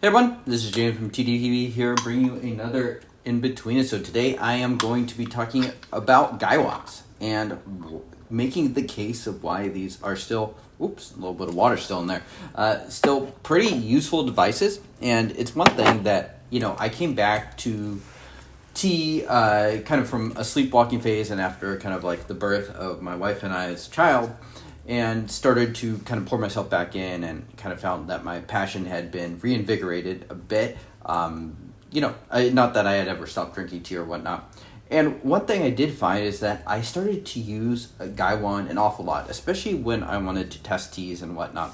Hey everyone, this is James from TDTV here, bringing you another Inbetweenisode. Today I am going to be talking about Gaiwans and making the case of why these are still, a little bit of water still in there, still pretty useful devices. And it's one thing that, I came back to tea kind of from a sleepwalking phase and after kind of like the birth of my wife and I as a child, and started to kind of pour myself back in and kind of found that my passion had been reinvigorated a bit. Not that I had ever stopped drinking tea or whatnot. And one thing I did find is that I started to use a Gaiwan an awful lot, especially when I wanted to test teas and whatnot.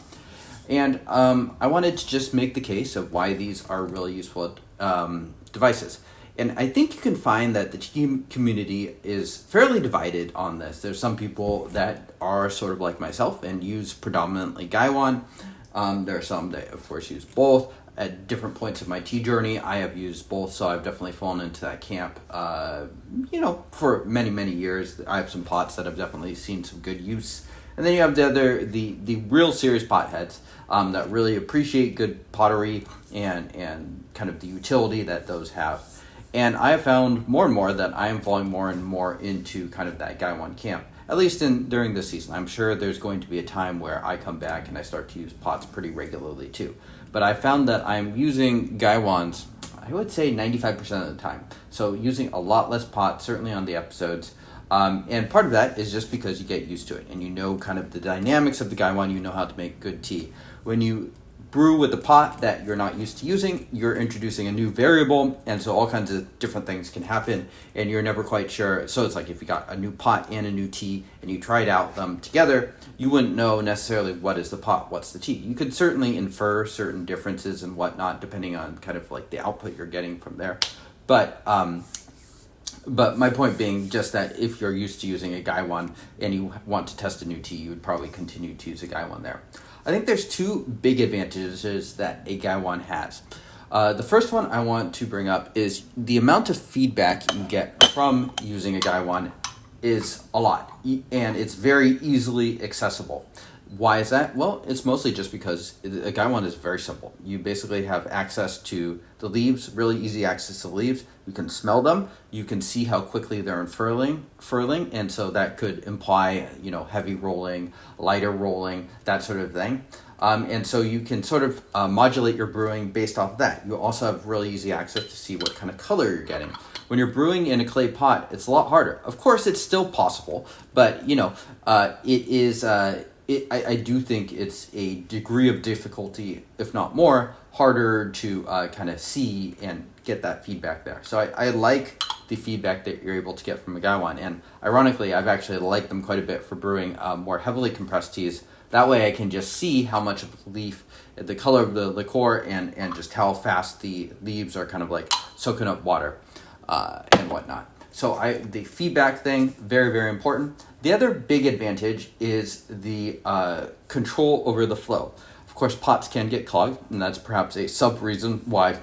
And I wanted to just make the case of why these are really useful devices. And I think you can find that the tea community is fairly divided on this. There's some people that are sort of like myself and use predominantly Gaiwan. There are some that, of course, use both. At different points of my tea journey, I have used both, so I've definitely fallen into that camp. For many, many years, I have some pots that I've definitely seen some good use. And then you have the real serious potheads that really appreciate good pottery and kind of the utility that those have. And I have found more and more that I am falling more and more into kind of that Gaiwan camp, at least during this season. I'm sure there's going to be a time where I come back and I start to use pots pretty regularly too. But I found that I'm using Gaiwans, I would say 95% of the time. So using a lot less pot, certainly on the episodes. And part of that is just because you get used to it and you know kind of the dynamics of the Gaiwan, you know how to make good tea. When you brew with a pot that you're not used to using, you're introducing a new variable, and so all kinds of different things can happen, and you're never quite sure. So it's like if you got a new pot and a new tea, and you tried out them together, you wouldn't know necessarily what is the pot, what's the tea. You could certainly infer certain differences and whatnot, depending on kind of like the output you're getting from there. But my point being just that if you're used to using a Gaiwan and you want to test a new tea, you would probably continue to use a Gaiwan there. I think there's two big advantages that a Gaiwan has. The first one I want to bring up is the amount of feedback you get from using a Gaiwan is a lot, and it's very easily accessible. Why is that? Well, it's mostly just because a Gaiwan is very simple. You basically have access to the leaves, really easy access to the leaves. You can smell them. You can see how quickly they're unfurling, and so that could imply, heavy rolling, lighter rolling, that sort of thing. And so you can sort of modulate your brewing based off of that. You also have really easy access to see what kind of color you're getting. When you're brewing in a clay pot, it's a lot harder. Of course, it's still possible, but it is. I do think it's a degree of difficulty, if not more, harder to kind of see and get that feedback there. So I like the feedback that you're able to get from a Gaiwan. And ironically, I've actually liked them quite a bit for brewing more heavily compressed teas. That way I can just see how much of the leaf, the color of the liqueur, and just how fast the leaves are kind of like soaking up water and whatnot. So the feedback thing, very, very important. The other big advantage is the control over the flow. Of course, pots can get clogged, and that's perhaps a sub-reason why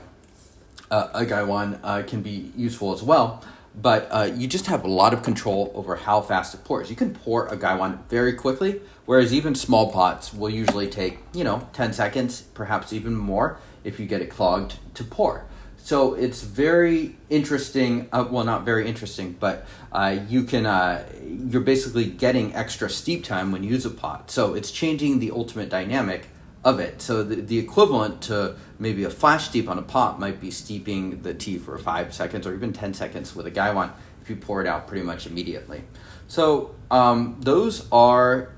a Gaiwan can be useful as well. But you just have a lot of control over how fast it pours. You can pour a Gaiwan very quickly, whereas even small pots will usually take, 10 seconds, perhaps even more, if you get it clogged to pour. So it's very interesting, not very interesting, but you're basically getting extra steep time when you use a pot. So it's changing the ultimate dynamic of it. So the equivalent to maybe a flash steep on a pot might be steeping the tea for 5 seconds or even 10 seconds with a Gaiwan if you pour it out pretty much immediately. So those are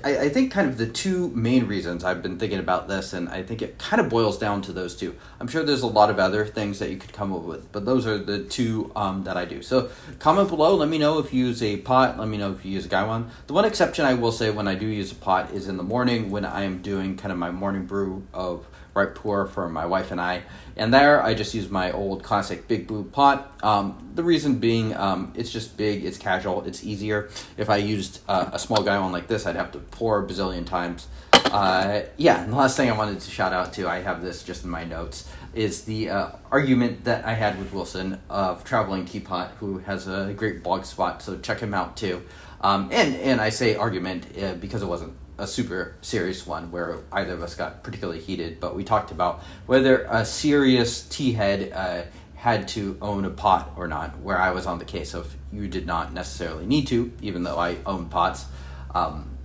I think kind of the two main reasons I've been thinking about this, and I think it kind of boils down to those two. I'm sure there's a lot of other things that you could come up with, but those are the two that I do. So comment below, let me know if you use a pot, let me know if you use a Gaiwan. The one exception I will say when I do use a pot is in the morning when I am doing kind of my morning brew of ripe pour for my wife and I. And there I just use my old classic big blue pot. The reason being it's just big, it's casual, it's easier. If I used a small Gaiwan like this, I'd have to pour a bazillion times. And the last thing I wanted to shout out to, I have this just in my notes, is the argument that I had with Wilson of Traveling Teapot, who has a great blog spot, so check him out too. And I say argument because it wasn't a super serious one where either of us got particularly heated, but we talked about whether a serious tea head had to own a pot or not, where I was on the case of you did not necessarily need to, even though I own pots.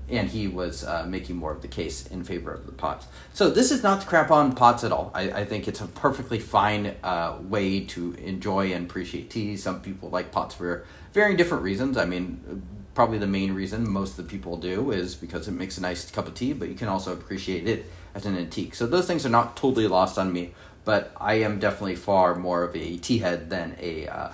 And he was making more of the case in favor of the pots. So this is not to crap on pots at all. I think it's a perfectly fine way to enjoy and appreciate tea. Some people like pots for varying different reasons. I mean, probably the main reason most of the people do is because it makes a nice cup of tea, but you can also appreciate it as an antique. So those things are not totally lost on me, but I am definitely far more of a tea head than a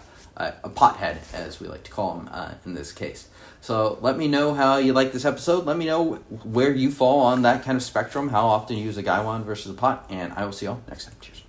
pot head, as we like to call them in this case. So let me know how you like this episode. Let me know where you fall on that kind of spectrum, how often you use a Gaiwan versus a pot, and I will see y'all next time. Cheers.